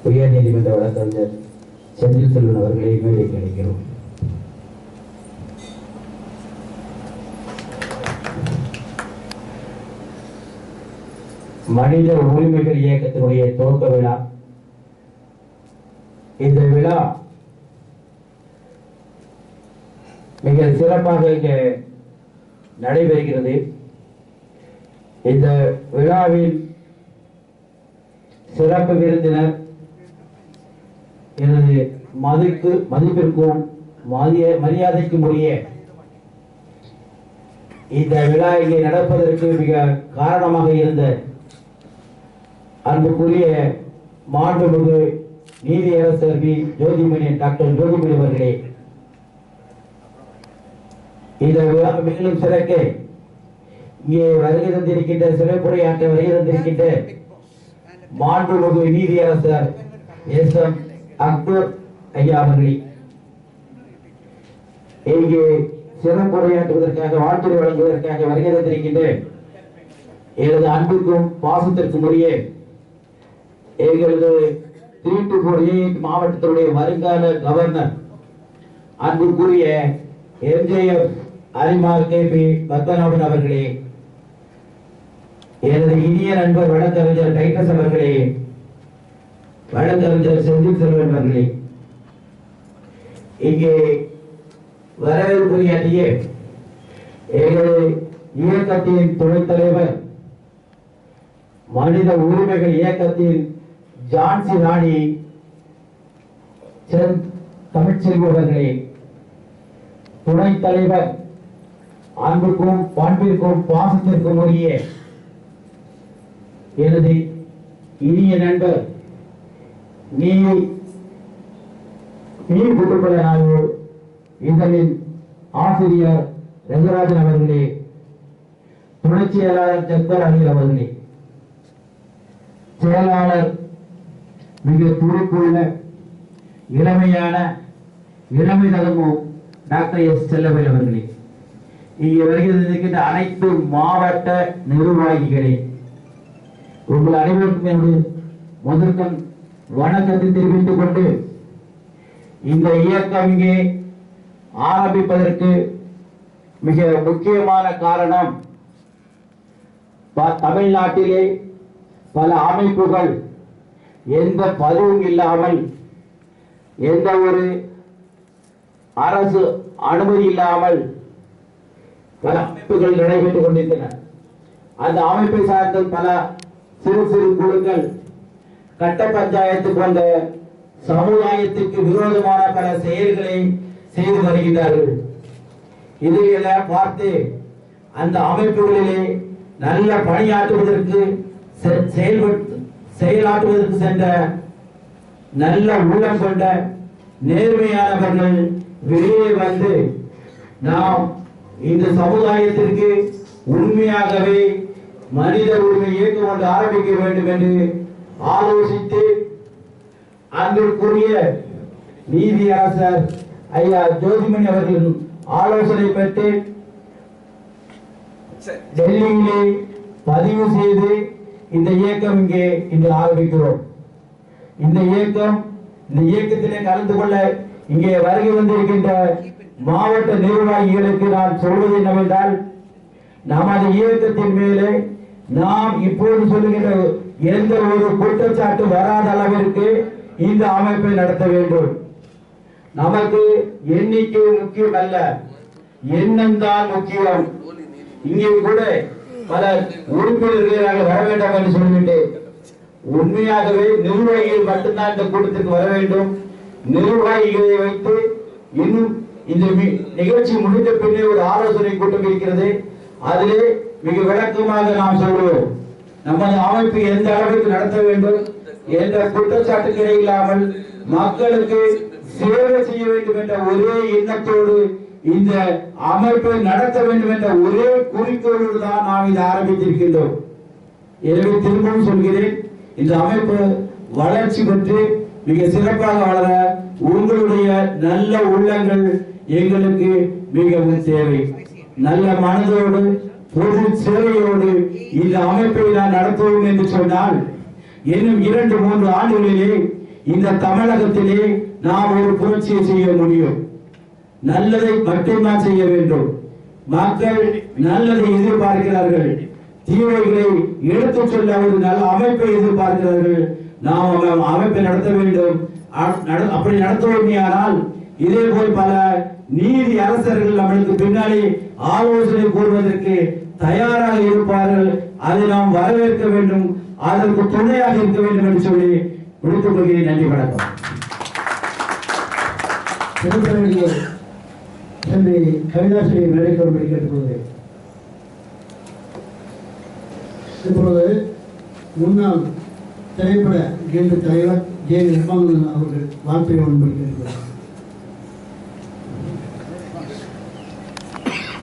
உயர் நீதிமன்ற வழக்கறிஞர் செந்தில் செல்வன் அவர்களை மேடைக்கு அழைக்கிறோம். மனித உரிமைகள் இயக்கத்தினுடைய துவக்க விழா. இந்த விழா மிக சிறப்பாக இங்கே நடைபெறுகிறது. இந்த விழாவில் சிறப்பு விருந்தினர் எனது மதிப்பிற்கும் மரியாதைக்கும் உரிய இந்த விழா இங்கே நடப்பதற்கு மிக காரணமாக இருந்த அன்புக்குரிய மாண்புமிகு நீதியரசர் ஜோதிமணி டாக்டர் ஜோதிமணி அவர்களே, இந்த விழா மேலும் சிறக்க இங்கே வருகை தந்திருக்கின்ற சிறப்புரையாற்ற வருகை தந்திருக்கின்ற மாண்புமிகு நீதியரசர் SM அக்பர் ஐயா அவர்களே, இங்கே சிறப்புரையாற்றுவதற்காக வாழ்த்துரை வழங்குவதற்காக வருகை தந்திருக்கின்ற எனது அன்புக்கும் பாசத்திற்கும் உரிய எங்களது 3-4 மாவட்டத்தினுடைய வருங்கால கவர்னர் அன்புக்குரிய MJF அரிமார் KP பத்மநாபன் அவர்களே, எனது இனிய நண்பர் வழக்கறிஞர் டைட்டஸ் அவர்களே, வழக்கறிஞர் செந்தில் செல்வன் அவர்களே, இங்கே வரவேற்புரையாற்றிய எங்களது இயக்கத்தின் துணைத் தலைவர் மனித உரிமைகள் இயக்கத்தின் ஜான்சி ராணி தமிழ்ச்செல்வி அவர்களே, துணைத் தலைவர் அன்புக்கும் பண்பிற்கும் பாசத்திற்கும் உரிய எனது இனிய நண்பர் நீர் குட்டுப்பட நாடு இதழின் ஆசிரியர் ரங்கராஜன் அவர்களே, துணைச் செயலாளர் ஜக்பர் அலி அவர்களே, செயலாளர் மிக துடிப்புள்ள இளமை தகமும் டாக்டர் S செல்லவேல் அவர்களே, இங்கே வருகின்ற அனைத்து மாவட்ட நிர்வாகிகளே, உங்கள் அனைவருக்கும் எனது முதற்கண் வணக்கத்தை தெரிவித்துக் கொண்டு இந்த இயக்கம் இங்கே ஆரம்பிப்பதற்கு மிக முக்கியமான காரணம், தமிழ்நாட்டிலே பல அமைப்புகள் எந்த பதிவும் இல்லாமல், எந்த ஒரு அரசு அனுமதி இல்லாமல் பல அமைப்புகள் நடைபெற்றுக் கொண்டிருந்தன. அந்த அமைப்பை சார்ந்த பல சிறு சிறு குழுக்கள் கட்ட பஞ்சாயத்து போன்ற சமுதாயத்துக்கு விரோதமான பல செயல்களை செய்து வருகின்றார்கள். இதையெல்லாம் பார்த்து அந்த அமைப்புகளிலே நல்ல பணியாற்றுவதற்கு செயலாற்றுவதற்கு சென்ற நல்ல உள்ளம் கொண்ட நேர்மையானவர்கள் வெளியே வந்து நாம் இந்த சமுதாயத்திற்கு உண்மையாகவே மனித உரிமை இயக்கம் ஒன்று ஆரம்பிக்க வேண்டும் என்று ஆலோசித்து அன்பிற்குரிய நீதியரசர் ஐயா ஜோதிமணி அவர்களின் ஆலோசனை பெற்று டெல்லியிலே பதிவு செய்து இந்த இயக்கம் இங்கே இன்று ஆரம்பிக்கிறோம். இந்த இயக்கத்திலே கலந்து கொள்ள இங்கே வருகை வந்திருக்கின்ற மாவட்ட நிர்வாகிகளுக்கு நான் சொல்வது என்னவென்றால், நமது இயக்கத்தின் மேலே நாம் இப்போது சொல்லுகின்ற எந்த ஒரு குற்றச்சாட்டு வராத அளவிற்கு இந்த அமைப்பை நடத்த வேண்டும். நமக்கு எண்ணிக்கை முக்கியம் அல்ல, எண்ணம் தான் முக்கியம். இங்கே கூட பல உறுப்பினர்கள் வர வேண்டாம் என்று சொல்லிவிட்டு, உண்மையாகவே நிர்வாகிகள் மட்டும்தான் இந்த கூட்டத்திற்கு வர வேண்டும். நிர்வாகிகளை வைத்து இன்னும் இந்த நிகழ்ச்சி முடிந்த பின்னே ஒரு ஆலோசனை கூட்டம் இருக்கிறது. அதிலே மிக விளக்கமாக நாம் சொல்லுவோம், நமது அமைப்பு எந்த அளவுக்கு நடத்த வேண்டும் என்ற குற்றச்சாட்டுக்களே இல்லாமல் மக்களுக்கு சேவை செய்ய வேண்டும் என்ற ஒரே எண்ணத்தோடு இந்த அமைப்பை நடத்த வேண்டும் என்ற ஒரே குறிக்கோளோடு தான் நாம் இதை ஆரம்பித்திருக்கின்றோம். எனவே திரும்பவும் சொல்கிறேன், இந்த அமைப்பு வளர்ச்சி பெற்று மிக சிறப்பாக வளர உங்களுடைய நல்ல உள்ளங்கள் எங்களுக்கு மிகவும் தேவை. நல்ல மனதோடு பொது சேவையோடு இந்த அமைப்பை நான் நடத்துவோம் என்று சொன்னால், இன்னும் 2-3 ஆண்டுகளிலே இந்த தமிழகத்திலே நாம் ஒரு புரட்சியை செய்ய முடியும். நல்லதை மட்டும்தான் செய்ய வேண்டும். மக்கள் நல்லதை எதிர்பார்க்கிறார்கள். தீமைகளை எடுத்துச் சொல்ல ஒரு நல்ல அமைப்பை எதிர்பார்க்கிறார்கள். நாம் அமைப்பை நடத்த வேண்டும். அப்படி நடத்துவோமையானால் இதே போல் பல நீதி அரசர்கள் நம்மளுக்கு பின்னாலே ஆலோசனை கூறுவதற்கு தயாராக இருப்பார்கள். அதை நாம் வரவேற்க வேண்டும், அதற்கு துணையாக இருக்க வேண்டும் என்று சொல்லி முடித்துக் கொள்கிறேன். நன்றி, வணக்கம். கவிதாசிரியை மேடைக்கு வரும்படி கேட்டுக்கொள்கிறேன். இப்பொழுது முன்னாள் திரைப்பட கேள்வி தலைவர் ஜே நிர்மலன் அவர்கள் வார்த்தை வரும்படி கேட்டுக்கொள்கிறேன்.